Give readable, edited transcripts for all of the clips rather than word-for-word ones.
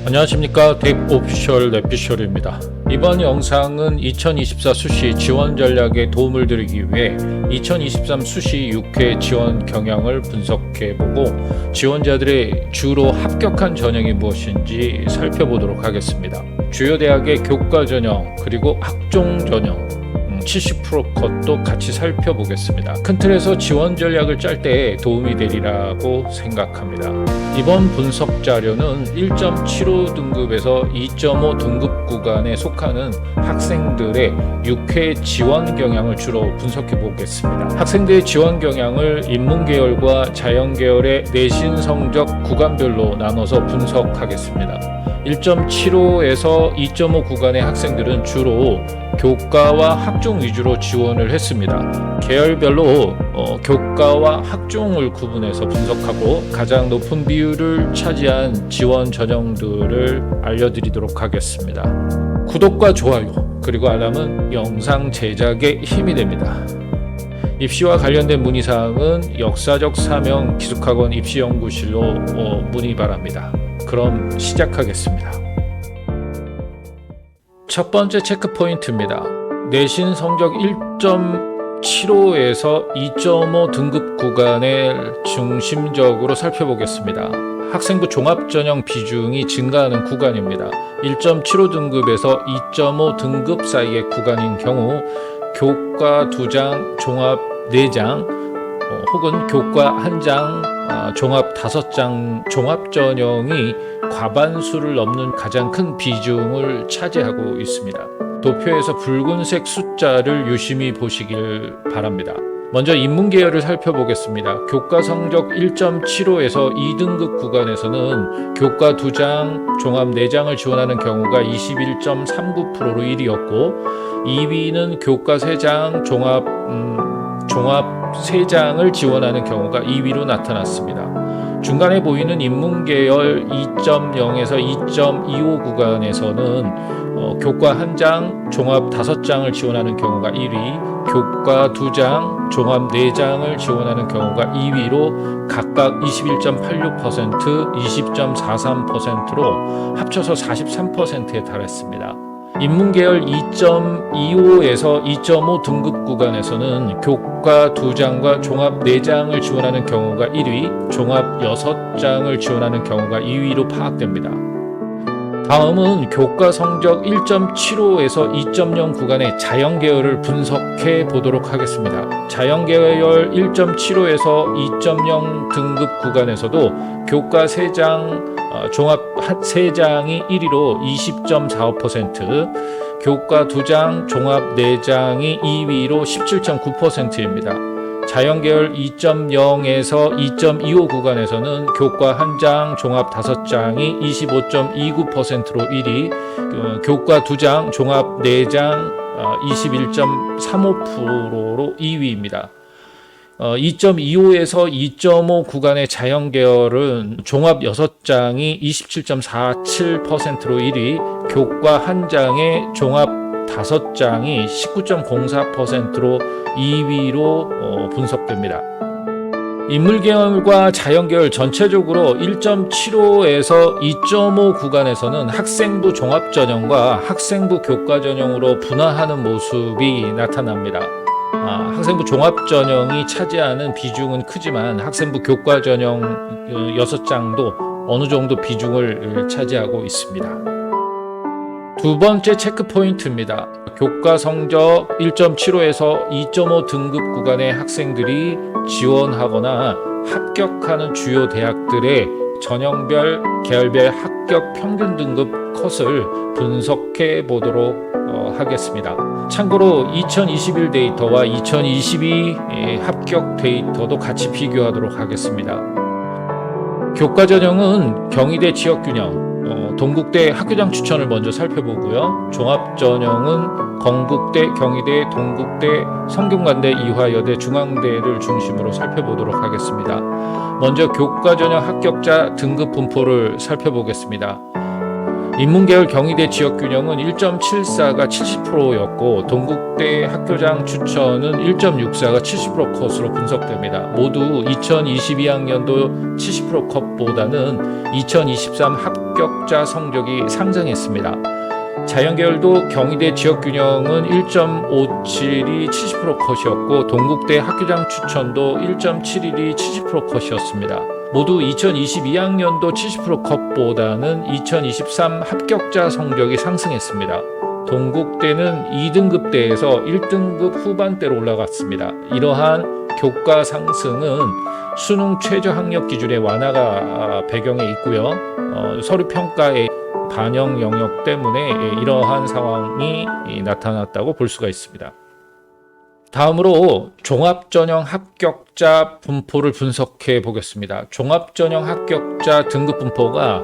안녕하십니까. 덱오피셜 뇌피셜입니다. 이번 영상은 2024 수시 지원 전략에 도움을 드리기 위해 2023 수시 6회 지원 경향을 분석해보고 지원자들의 주로 합격한 전형이 무엇인지 살펴보도록 하겠습니다. 주요 대학의 교과 전형 그리고 학종 전형 70% 컷도 같이 살펴보겠습니다. 큰 틀에서 지원 전략을 짤 때 도움이 되리라고 생각합니다. 이번 분석 자료는 1.75 등급에서 2.5 등급 구간에 속하는 학생들의 6회 지원 경향을 주로 분석해 보겠습니다. 학생들의 지원 경향을 인문계열과 자연계열의 내신 성적 구간별로 나눠서 분석하겠습니다. 1.75에서 2.5 구간의 학생들은 주로 교과와 학종 위주로 지원을 했습니다. 계열별로 교과와 학종을 구분해서 분석하고 가장 높은 비율을 차지한 지원 전형들을 알려드리도록 하겠습니다. 구독과 좋아요 그리고 알람은 영상 제작에 힘이 됩니다. 입시와 관련된 문의사항은 역사적 사명 기숙학원 입시연구실로 문의 바랍니다. 그럼 시작하겠습니다. 첫 번째 체크 포인트입니다. 내신 성적 1.75에서 2.5 등급 구간을 중심적으로 살펴보겠습니다. 학생부 종합전형 비중이 증가하는 구간입니다. 1.75 등급에서 2.5 등급 사이의 구간인 경우 교과 2장, 종합 4장 혹은 교과 1장, 종합 5장 종합전형이 과반수를 넘는 가장 큰 비중을 차지하고 있습니다. 도표에서 붉은색 숫자를 유심히 보시길 바랍니다. 먼저 인문계열을 살펴보겠습니다. 교과 성적 1.75에서 2등급 구간에서는 교과 2장, 종합 4장을 지원하는 경우가 21.39%로 1위였고 2위는 교과 3장, 종합 3장을 지원하는 경우가 2위로 나타났습니다. 중간에 보이는 인문계열 2.0에서 2.25 구간에서는 교과 1장, 종합 5장을 지원하는 경우가 1위, 교과 2장, 종합 4장을 지원하는 경우가 2위로 각각 21.86%, 20.43%로 합쳐서 43%에 달했습니다. 인문계열 2.25에서 2.5 등급 구간에서는 교과 2장과 종합 4장을 지원하는 경우가 1위, 종합 6장을 지원하는 경우가 2위로 파악됩니다. 다음은 교과 성적 1.75에서 2.0 구간의 자연계열을 분석해 보도록 하겠습니다. 자연계열 1.75에서 2.0 등급 구간에서도 교과 3장, 종합 3장이 1위로 20.45%, 교과 2장, 종합 4장이 2위로 17.9%입니다. 자연계열 2.0에서 2.25 구간에서는 교과 1장, 종합 5장이 25.29%로 1위, 교과 2장, 종합 4장 21.35%로 2위입니다. 2.25에서 2.5 구간의 자연계열은 종합 6장이 27.47%로 1위, 교과 1장의 종합 5장이 19.04%로 2위로 분석됩니다. 인문계열과 자연계열 전체적으로 1.75에서 2.5 구간에서는 학생부 종합전형과 학생부 교과전형으로 분화하는 모습이 나타납니다. 학생부 종합전형이 차지하는 비중은 크지만 학생부 교과전형 6장도 어느 정도 비중을 차지하고 있습니다. 두 번째 체크 포인트입니다. 교과 성적 1.75에서 2.5 등급 구간의 학생들이 지원하거나 합격하는 주요 대학들의 전형별, 계열별 합격 평균 등급 컷을 분석해 보도록 하겠습니다. 참고로 2021 데이터와 2022 합격 데이터도 같이 비교하도록 하겠습니다. 교과 전형은 경희대 지역균형, 동국대 학교장 추천을 먼저 살펴보고요. 종합전형은 건국대, 경희대, 동국대, 성균관대, 이화여대, 중앙대를 중심으로 살펴보도록 하겠습니다. 먼저 교과전형 합격자 등급 분포를 살펴보겠습니다. 인문계열 경희대 지역균형은 1.74가 70%였고 동국대 학교장 추천은 1.64가 70% 컷으로 분석됩니다. 모두 2022학년도 70% 컷보다는 2023 합격자 성적이 상승했습니다. 자연계열도 경희대 지역균형은 1.57이 70% 컷이었고 동국대 학교장 추천도 1.71이 70% 컷이었습니다. 모두 2022학년도 70% 컷보다는 2023 합격자 성적이 상승했습니다. 동국대는 2등급대에서 1등급 후반대로 올라갔습니다. 이러한 교과 상승은 수능 최저 학력 기준의 완화가 배경에 있고요. 서류 평가의 반영 영역 때문에 이러한 상황이 나타났다고 볼 수가 있습니다. 다음으로 종합전형 합격자 분포를 분석해 보겠습니다. 종합전형 합격자 등급 분포가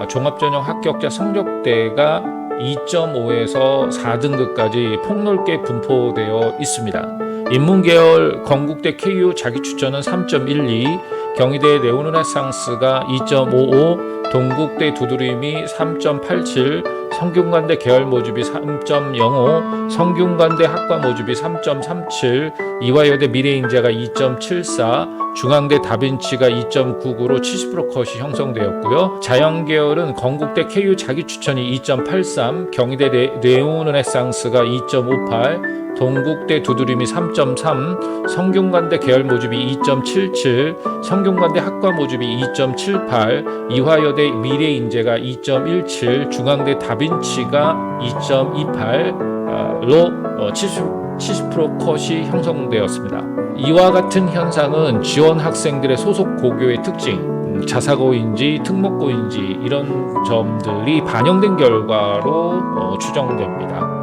종합전형 합격자 성적대가 2.5에서 4등급까지 폭넓게 분포되어 있습니다. 인문계열 건국대 KU 자기추천은 3.12, 경희대 네오르네상스가 2.55, 동국대 두드림이 3.87, 성균관대 계열 모집이 3.05, 성균관대 학과 모집이 3.37, 이화여대 미래인재가 2.74, 중앙대 다빈치가 2.99로 70% 컷이 형성되었고요. 자연계열은 건국대 KU 자기추천이 2.83, 경희대 네오르네상스가 2.58, 동국대 두드림이 3.3, 성균관대 계열 모집이 2.77, 성균관대 학과 모집이 2.78, 이화여대 미래인재가 2.17, 중앙대 다빈치가 2.28로 70% 컷이 형성되었습니다. 이와 같은 현상은 지원 학생들의 소속 고교의 특징, 자사고인지 특목고인지 이런 점들이 반영된 결과로 추정됩니다.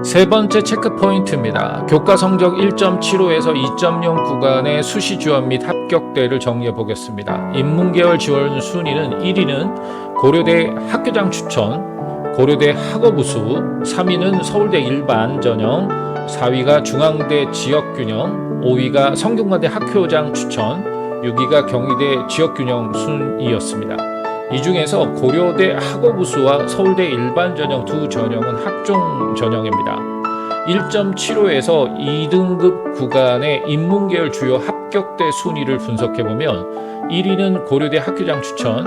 세 번째 체크 포인트입니다. 교과 성적 1.75에서 2.0 구간의 수시 지원 및 합격대를 정리해 보겠습니다. 인문계열 지원 순위는 1위는 고려대 학교장 추천, 고려대 학업우수, 3위는 서울대 일반 전형, 4위가 중앙대 지역균형, 5위가 성균관대 학교장 추천, 6위가 경희대 지역균형 순이었습니다. 이 중에서 고려대 학업우수와 서울대 일반전형 두 전형은 학종 전형입니다. 1.75에서 2등급 구간의 인문계열 주요 합격대 순위를 분석해보면 1위는 고려대 학교장 추천,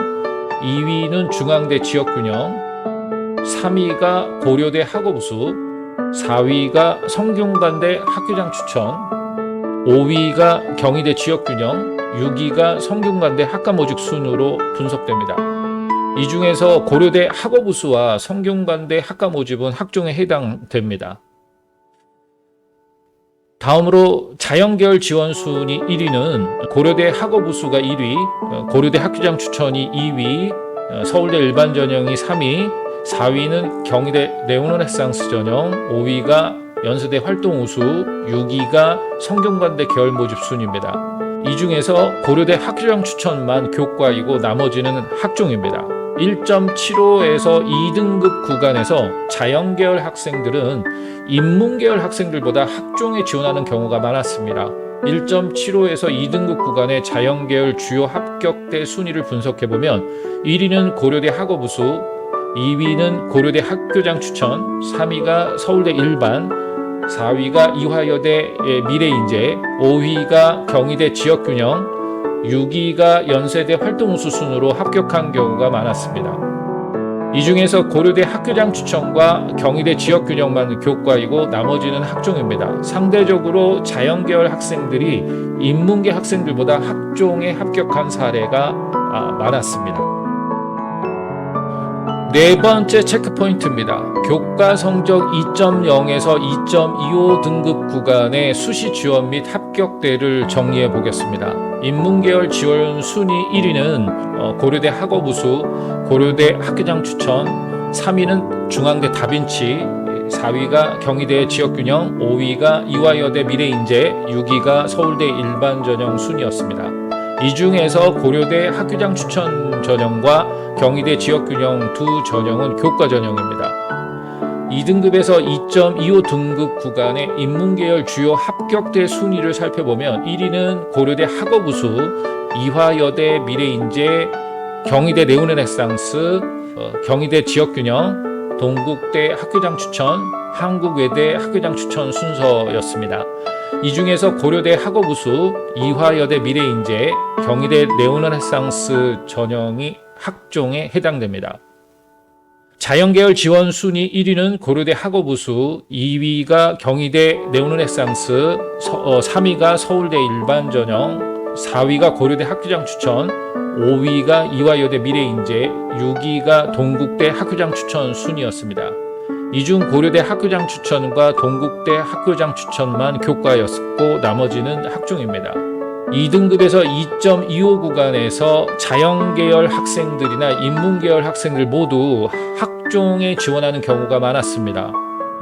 2위는 중앙대 지역균형, 3위가 고려대 학업우수, 4위가 성균관대 학교장 추천, 5위가 경희대 지역균형, 6위가 성균관대 학과 모집 순으로 분석됩니다. 이 중에서 고려대 학업우수와 성균관대 학과 모집은 학종에 해당됩니다. 다음으로 자연계열 지원 순위 1위는 고려대 학업우수가 1위, 고려대 학교장 추천이 2위, 서울대 일반 전형이 3위, 4위는 경희대 네오르네상스 전형, 5위가 연세대 활동우수, 6위가 성균관대 계열 모집 순입니다. 이 중에서 고려대 학교장 추천만 교과이고 나머지는 학종입니다. 1.75에서 2등급 구간에서 자연계열 학생들은 인문계열 학생들보다 학종에 지원하는 경우가 많았습니다. 1.75에서 2등급 구간의 자연계열 주요 합격대 순위를 분석해보면 1위는 고려대 학업우수, 2위는 고려대 학교장 추천, 3위가 서울대 일반, 4위가 이화여대 미래인재, 5위가 경희대 지역균형, 6위가 연세대 활동우수 순으로 합격한 경우가 많았습니다. 이 중에서 고려대 학교장 추천과 경희대 지역균형만 교과이고 나머지는 학종입니다. 상대적으로 자연계열 학생들이 인문계 학생들보다 학종에 합격한 사례가 많았습니다. 네 번째 체크포인트입니다. 교과 성적 2.0에서 2.25 등급 구간의 수시 지원 및 합격대를 정리해 보겠습니다. 인문계열 지원 순위 1위는 고려대 학업우수, 고려대 학교장 추천, 3위는 중앙대 다빈치, 4위가 경희대 지역균형, 5위가 이화여대 미래인재, 6위가 서울대 일반전형 순이었습니다. 이 중에서 고려대 학교장 추천 전형과 경희대 지역균형 두 전형은 교과 전형입니다. 2등급에서 2.25 등급 구간의 인문계열 주요 합격대 순위를 살펴보면 1위는 고려대 학업우수, 이화여대 미래인재, 경희대 네오르네상스, 경희대 지역균형, 동국대 학교장 추천, 한국외대 학교장 추천 순서였습니다. 이 중에서 고려대 학업우수, 이화여대 미래인재, 경희대 네오르네상스 전형이 학종에 해당됩니다. 자연계열 지원 순위 1위는 고려대 학업우수, 2위가 경희대 네오르네상스, 3위가 서울대 일반 전형, 4위가 고려대 학교장 추천, 5위가 이화여대 미래인재, 6위가 동국대 학교장 추천 순이었습니다. 이 중 고려대 학교장 추천과 동국대 학교장 추천만 교과였고 나머지는 학종입니다. 2등급에서 2.25 구간에서 자연계열 학생들이나 인문계열 학생들 모두 학종에 지원하는 경우가 많았습니다.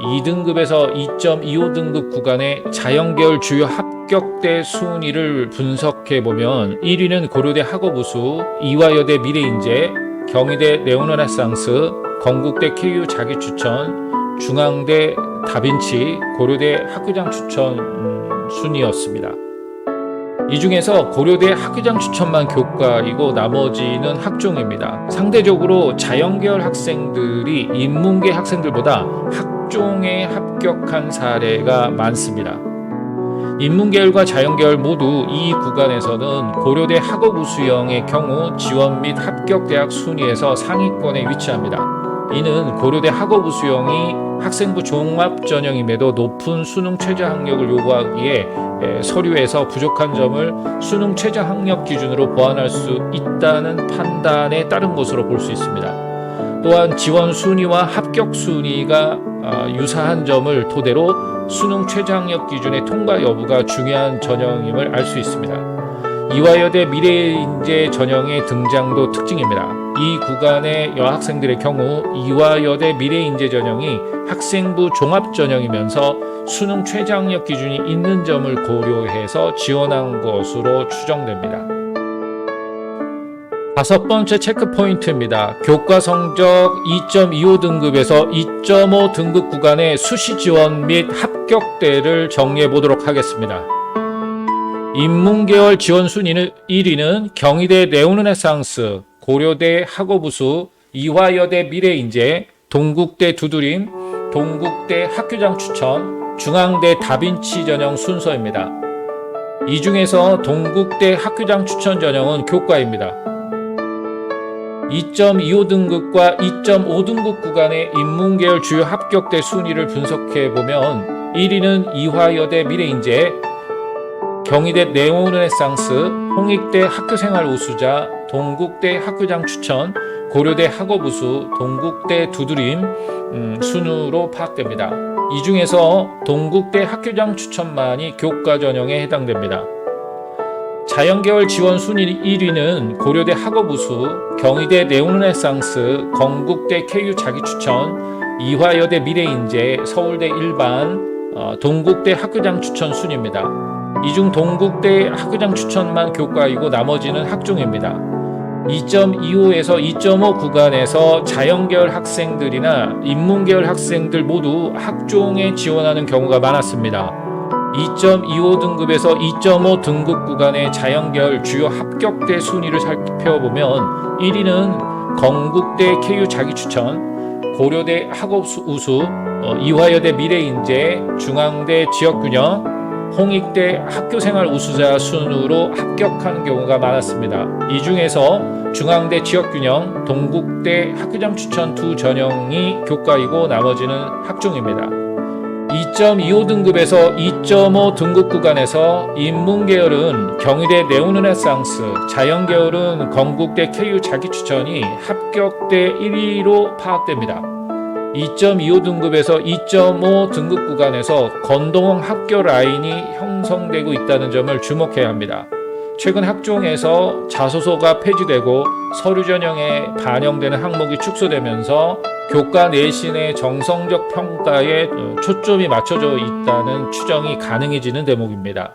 2등급에서 2.25등급 구간의 자연계열 주요 합격대 순위를 분석해보면 1위는 고려대 학업우수, 이화여대 미래인재, 경희대 네오르네상스, 건국대 KU 자기추천, 중앙대 다빈치, 고려대 학교장 추천 순이었습니다. 이 중에서 고려대 학교장 추천만 교과이고 나머지는 학종입니다. 상대적으로 자연계열 학생들이 인문계 학생들보다 학종에 합격한 사례가 많습니다. 인문계열과 자연계열 모두 이 구간에서는 고려대 학업우수형의 경우 지원 및 합격대학 순위에서 상위권에 위치합니다. 이는 고려대 학업우수형이 학생부 종합전형임에도 높은 수능 최저 학력을 요구하기에 서류에서 부족한 점을 수능 최저 학력 기준으로 보완할 수 있다는 판단에 따른 것으로 볼 수 있습니다. 또한 지원 순위와 합격 순위가 유사한 점을 토대로 수능 최저 학력 기준의 통과 여부가 중요한 전형임을 알 수 있습니다. 이화여대 미래인재 전형의 등장도 특징입니다. 이 구간의 여학생들의 경우 이화여대 미래인재 전형이 학생부 종합 전형이면서 수능 최저 학력 기준이 있는 점을 고려해서 지원한 것으로 추정됩니다. 다섯 번째 체크 포인트입니다. 교과 성적 2.25등급에서 2.5등급 구간의 수시 지원 및 합격대를 정리해 보도록 하겠습니다. 인문계열 지원 순위는 1위는 경희대 네오르네상스, 고려대 학업우수, 이화여대 미래인재, 동국대 두드림, 동국대 학교장 추천, 중앙대 다빈치 전형 순서입니다. 이 중에서 동국대 학교장 추천 전형은 교과입니다. 2.25등급과 2.5등급 구간의 인문계열 주요 합격대 순위를 분석해보면 1위는 이화여대 미래인재, 경희대 네오르네상스, 홍익대 학교생활 우수자, 동국대 학교장 추천, 고려대 학업우수, 동국대 두드림 순으로 파악됩니다. 이 중에서 동국대 학교장 추천만이 교과 전형에 해당됩니다. 자연계열 지원 순위 1위는 고려대 학업우수, 경희대 네오르네상스, 건국대 KU 자기추천, 이화여대 미래인재, 서울대 일반, 동국대 학교장 추천 순입니다. 이 중 동국대 학교장 추천만 교과이고 나머지는 학종입니다. 2.25에서 2.5 구간에서 자연계열 학생들이나 인문계열 학생들 모두 학종에 지원하는 경우가 많았습니다. 2.25등급에서 2.5 등급 구간의 자연계열 주요 합격대 순위를 살펴보면 1위는 건국대 KU 자기추천, 고려대 학업우수, 이화여대 미래인재, 중앙대 지역균형, 홍익대 학교생활 우수자 순으로 합격한 경우가 많았습니다. 이 중에서 중앙대 지역균형, 동국대 학교장 추천 두 전형이 교과이고 나머지는 학종입니다. 2.25등급에서 2.5 등급 구간에서 인문계열은 경희대 네오르네상스, 자연계열은 건국대 KU 자기추천이 합격대 1위로 파악됩니다. 2.25등급에서 2.5 등급 구간에서 건동홍 학교 라인이 형성되고 있다는 점을 주목해야 합니다. 최근 학종에서 자소서가 폐지되고 서류 전형에 반영되는 항목이 축소되면서 교과 내신의 정성적 평가에 초점이 맞춰져 있다는 추정이 가능해지는 대목입니다.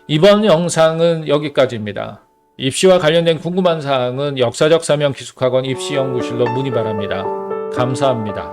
이번 영상은 여기까지입니다. 입시와 관련된 궁금한 사항은 역사적 사명 기숙학원 입시연구실로 문의 바랍니다. 감사합니다.